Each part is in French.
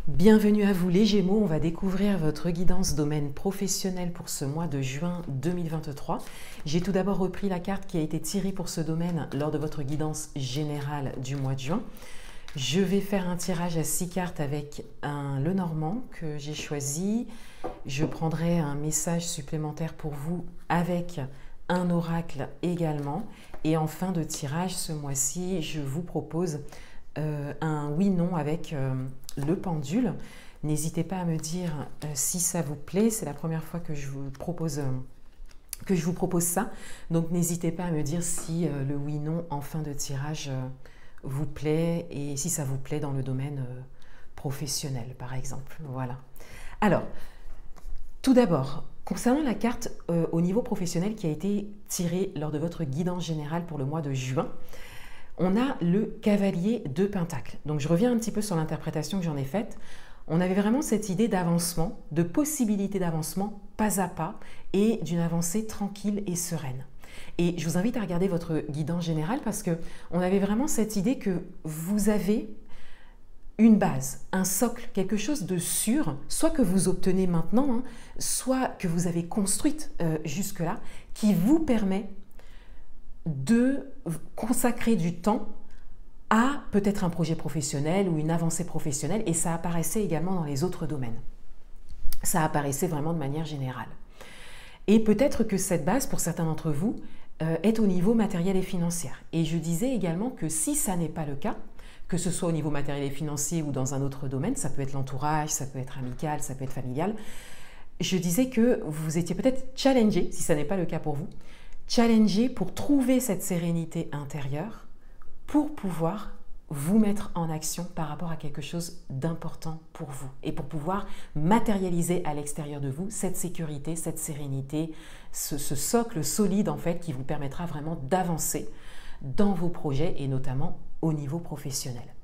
Bienvenue à vous les Gémeaux, on va découvrir votre guidance domaine professionnel pour ce mois de juin 2023. J'ai tout d'abord repris la carte qui a été tirée pour ce domaine lors de votre guidance générale du mois de juin. Je vais faire un tirage à 6 cartes avec un Lenormand que j'ai choisi. Je prendrai un message supplémentaire pour vous avec un oracle également. Et en fin de tirage ce mois-ci, je vous propose un oui-non avec le pendule. N'hésitez pas à me dire si ça vous plaît. C'est la première fois que je vous propose ça. Donc n'hésitez pas à me dire si le oui-non en fin de tirage vous plaît et si ça vous plaît dans le domaine professionnel par exemple. Voilà. Alors, tout d'abord, concernant la carte au niveau professionnel qui a été tirée lors de votre guidance générale pour le mois de juin, on a le cavalier de Pentacle. Donc je reviens un petit peu sur l'interprétation que j'en ai faite. On avait vraiment cette idée d'avancement, de possibilité d'avancement pas à pas et d'une avancée tranquille et sereine. Et je vous invite à regarder votre guidance générale parce qu'on avait vraiment cette idée que vous avez une base, un socle, quelque chose de sûr, soit que vous obtenez maintenant, soit que vous avez construite jusque-là, qui vous permet de consacrer du temps à peut-être un projet professionnel ou une avancée professionnelle, et ça apparaissait également dans les autres domaines. Ça apparaissait vraiment de manière générale. Et peut-être que cette base, pour certains d'entre vous, est au niveau matériel et financier. Et je disais également que si ça n'est pas le cas, que ce soit au niveau matériel et financier ou dans un autre domaine, ça peut être l'entourage, ça peut être amical, ça peut être familial, je disais que vous étiez peut-être challengé, si ça n'est pas le cas pour vous, challengé pour trouver cette sérénité intérieure pour pouvoir vous mettre en action par rapport à quelque chose d'important pour vous et pour pouvoir matérialiser à l'extérieur de vous cette sécurité, cette sérénité, ce socle solide en fait qui vous permettra vraiment d'avancer dans vos projets et notamment au niveau professionnel.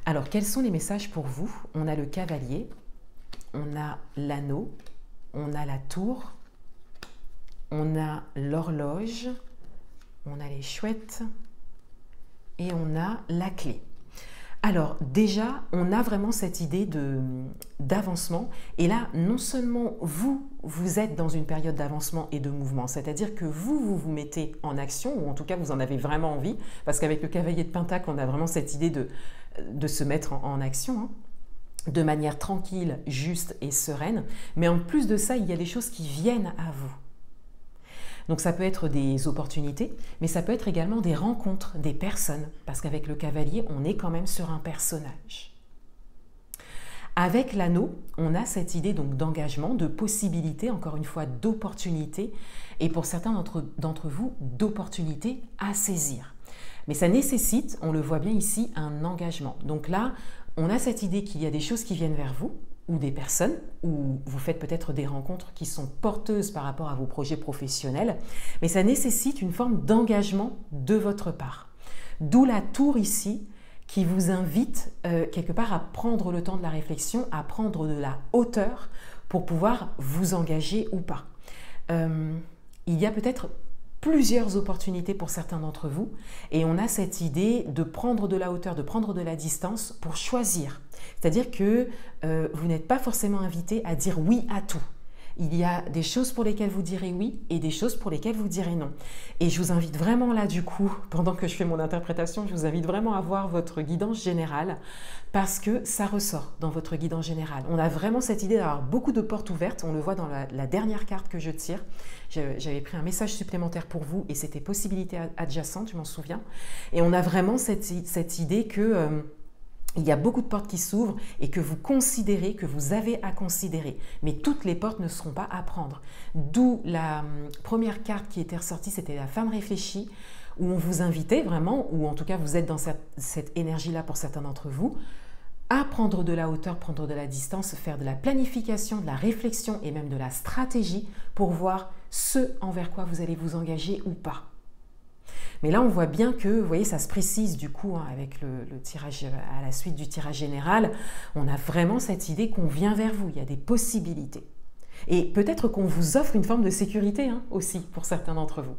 Alors quels sont les messages pour vous? On a le cavalier, on a l'anneau, on a la tour, on a l'horloge, on a les chouettes et on a la clé. Alors déjà, on a vraiment cette idée d'avancement. Et là, non seulement vous êtes dans une période d'avancement et de mouvement, c'est-à-dire que vous mettez en action, ou en tout cas vous en avez vraiment envie, parce qu'avec le cavalier de Pentacle, on a vraiment cette idée de se mettre en action, de manière tranquille, juste et sereine. Mais en plus de ça, il y a des choses qui viennent à vous. Donc ça peut être des opportunités, mais ça peut être également des rencontres, des personnes, parce qu'avec le cavalier, on est quand même sur un personnage. Avec l'anneau, on a cette idée donc d'engagement, de possibilité, encore une fois, d'opportunité, et pour certains d'entre vous, d'opportunités à saisir. Mais ça nécessite, on le voit bien ici, un engagement. Donc là, on a cette idée qu'il y a des choses qui viennent vers vous, ou des personnes, ou vous faites peut-être des rencontres qui sont porteuses par rapport à vos projets professionnels, mais ça nécessite une forme d'engagement de votre part. D'où la tour ici, qui vous invite quelque part à prendre le temps de la réflexion, à prendre de la hauteur pour pouvoir vous engager ou pas. Il y a peut-être plusieurs opportunités pour certains d'entre vous et on a cette idée de prendre de la hauteur, de prendre de la distance pour choisir. C'est-à-dire que vous n'êtes pas forcément invité à dire oui à tout. Il y a des choses pour lesquelles vous direz oui et des choses pour lesquelles vous direz non. Et je vous invite vraiment là du coup, pendant que je fais mon interprétation, je vous invite vraiment à voir votre guidance générale parce que ça ressort dans votre guidance générale. On a vraiment cette idée d'avoir beaucoup de portes ouvertes, on le voit dans la dernière carte que je tire. J'avais pris un message supplémentaire pour vous et c'était possibilité adjacente, je m'en souviens. Et on a vraiment cette idée que il y a beaucoup de portes qui s'ouvrent et que vous considérez, que vous avez à considérer. Mais toutes les portes ne seront pas à prendre. D'où la première carte qui était ressortie, c'était la femme réfléchie, où on vous invitait vraiment, ou en tout cas vous êtes dans cette énergie-là pour certains d'entre vous, à prendre de la hauteur, prendre de la distance, faire de la planification, de la réflexion et même de la stratégie pour voir ce envers quoi vous allez vous engager ou pas. Mais là, on voit bien que, vous voyez, ça se précise du coup avec le tirage, à la suite du tirage général, on a vraiment cette idée qu'on vient vers vous, il y a des possibilités. Et peut-être qu'on vous offre une forme de sécurité aussi pour certains d'entre vous.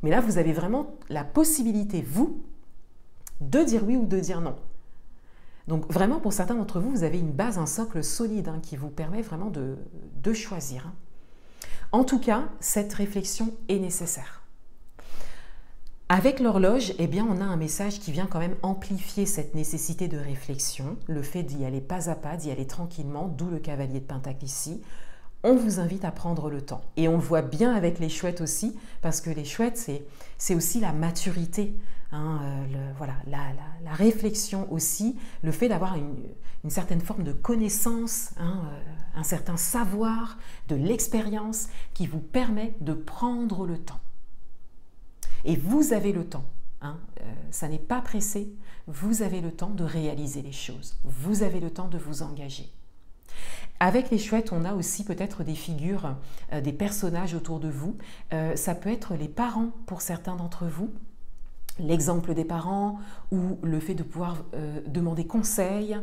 Mais là, vous avez vraiment la possibilité, vous, de dire oui ou de dire non. Donc vraiment, pour certains d'entre vous, vous avez une base, un socle solide hein, qui vous permet vraiment de choisir. En tout cas, cette réflexion est nécessaire. Avec l'horloge, eh bien, on a un message qui vient quand même amplifier cette nécessité de réflexion, le fait d'y aller pas à pas, d'y aller tranquillement, d'où le cavalier de Pentacle ici. On vous invite à prendre le temps. Et on le voit bien avec les chouettes aussi, parce que les chouettes, c'est aussi la maturité, hein, voilà, la réflexion aussi, le fait d'avoir une certaine forme de connaissance, hein, un certain savoir, de l'expérience qui vous permet de prendre le temps. Et vous avez le temps, hein, ça n'est pas pressé, vous avez le temps de réaliser les choses, vous avez le temps de vous engager. Avec les chouettes, on a aussi peut-être des figures, des personnages autour de vous. Ça peut être les parents pour certains d'entre vous, l'exemple des parents ou le fait de pouvoir demander conseil,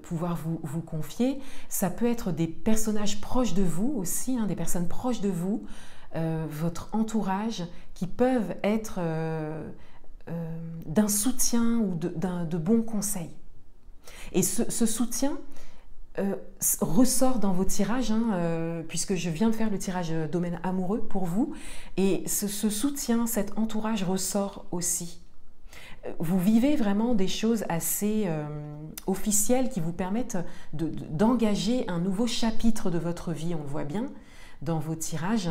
pouvoir vous confier. Ça peut être des personnages proches de vous aussi, hein, des personnes proches de vous, votre entourage qui peuvent être d'un soutien ou de bons conseils. Et ce soutien ressort dans vos tirages, hein, puisque je viens de faire le tirage domaine amoureux pour vous, et ce soutien, cet entourage ressort aussi. Vous vivez vraiment des choses assez officielles qui vous permettent d'engager un nouveau chapitre de votre vie, on le voit bien dans vos tirages.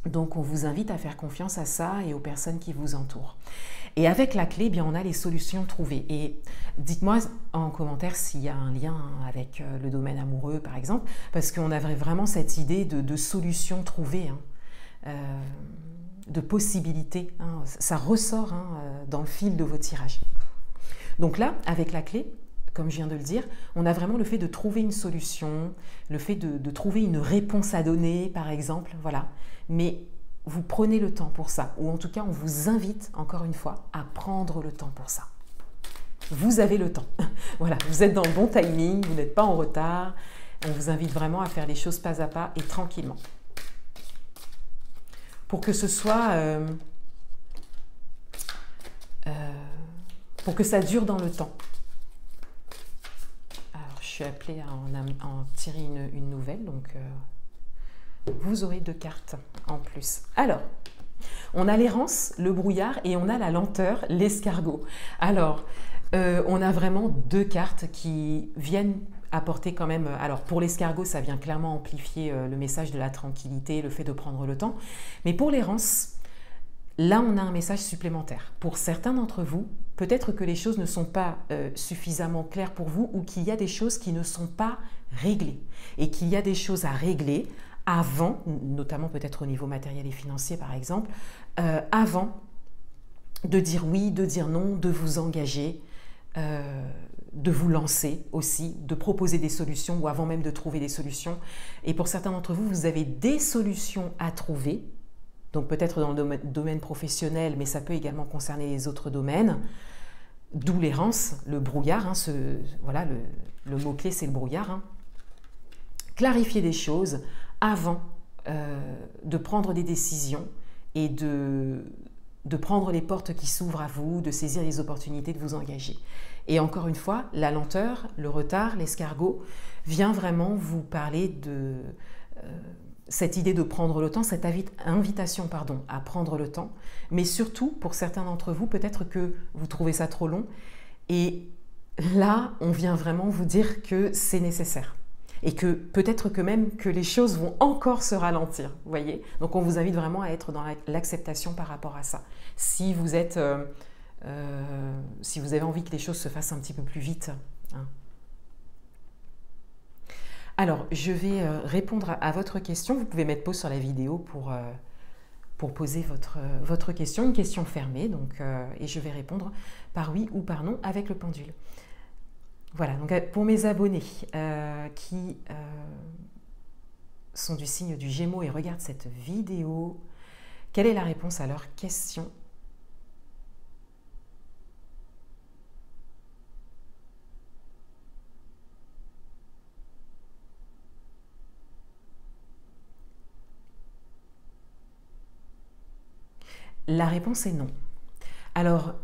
Donc on vous invite à faire confiance à ça et aux personnes qui vous entourent. Et avec la clé, eh bien, on a les solutions trouvées. Et dites-moi en commentaire s'il y a un lien avec le domaine amoureux, par exemple, parce qu'on avait vraiment cette idée de solutions trouvées, hein, de possibilités. Hein, ça ressort hein, dans le fil de vos tirages. Donc là, avec la clé, comme je viens de le dire, on a vraiment le fait de trouver une solution, le fait de trouver une réponse à donner, par exemple, voilà. Mais vous prenez le temps pour ça, ou en tout cas, on vous invite, encore une fois, à prendre le temps pour ça. Vous avez le temps. Voilà, vous êtes dans le bon timing, vous n'êtes pas en retard. On vous invite vraiment à faire les choses pas à pas et tranquillement. Pour que ce soit... pour que ça dure dans le temps. Alors, je suis appelée à en tirer une nouvelle, donc... vous aurez 2 cartes en plus. Alors, on a l'errance, le brouillard, et on a la lenteur, l'escargot. Alors, on a vraiment 2 cartes qui viennent apporter quand même... Alors, pour l'escargot, ça vient clairement amplifier le message de la tranquillité, le fait de prendre le temps. Mais pour l'errance, là, on a un message supplémentaire. Pour certains d'entre vous, peut-être que les choses ne sont pas suffisamment claires pour vous ou qu'il y a des choses qui ne sont pas réglées. Et qu'il y a des choses à régler avant, notamment peut-être au niveau matériel et financier par exemple, avant de dire oui, de dire non, de vous engager, de vous lancer aussi, de proposer des solutions ou avant même de trouver des solutions. Et pour certains d'entre vous, vous avez des solutions à trouver, donc peut-être dans le domaine professionnel, mais ça peut également concerner les autres domaines, d'où l'errance, le brouillard, hein, voilà, le mot-clé c'est le brouillard. Hein. Clarifier des choses avant de prendre des décisions et de prendre les portes qui s'ouvrent à vous, de saisir les opportunités, de vous engager. Et encore une fois, la lenteur, le retard, l'escargot vient vraiment vous parler de cette idée de prendre le temps, cette invitation pardon, à prendre le temps, mais surtout pour certains d'entre vous, peut-être que vous trouvez ça trop long et là, on vient vraiment vous dire que c'est nécessaire. Et que peut-être que même que les choses vont encore se ralentir, vous voyez. Donc on vous invite vraiment à être dans l'acceptation par rapport à ça. Si vous êtes, si vous avez envie que les choses se fassent un petit peu plus vite. Hein. Alors, je vais répondre à votre question. Vous pouvez mettre pause sur la vidéo pour poser votre question, une question fermée. Donc, et je vais répondre par oui ou par non avec le pendule. Voilà, donc pour mes abonnés qui sont du signe du Gémeaux et regardent cette vidéo, quelle est la réponse à leur question? La réponse est non. Alors,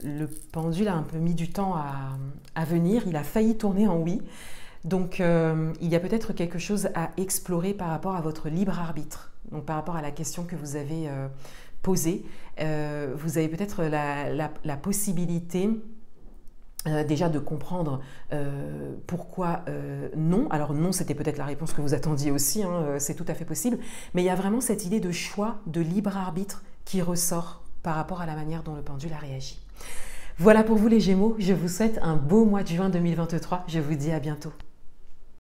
le pendule a un peu mis du temps à venir, il a failli tourner en oui. Donc il y a peut-être quelque chose à explorer par rapport à votre libre arbitre, donc par rapport à la question que vous avez posée. Vous avez peut-être la possibilité déjà de comprendre pourquoi non. Alors non, c'était peut-être la réponse que vous attendiez aussi, hein, c'est tout à fait possible. Mais il y a vraiment cette idée de choix, de libre arbitre qui ressort par rapport à la manière dont le pendule a réagi. Voilà pour vous les Gémeaux, je vous souhaite un beau mois de juin 2023. Je vous dis à bientôt.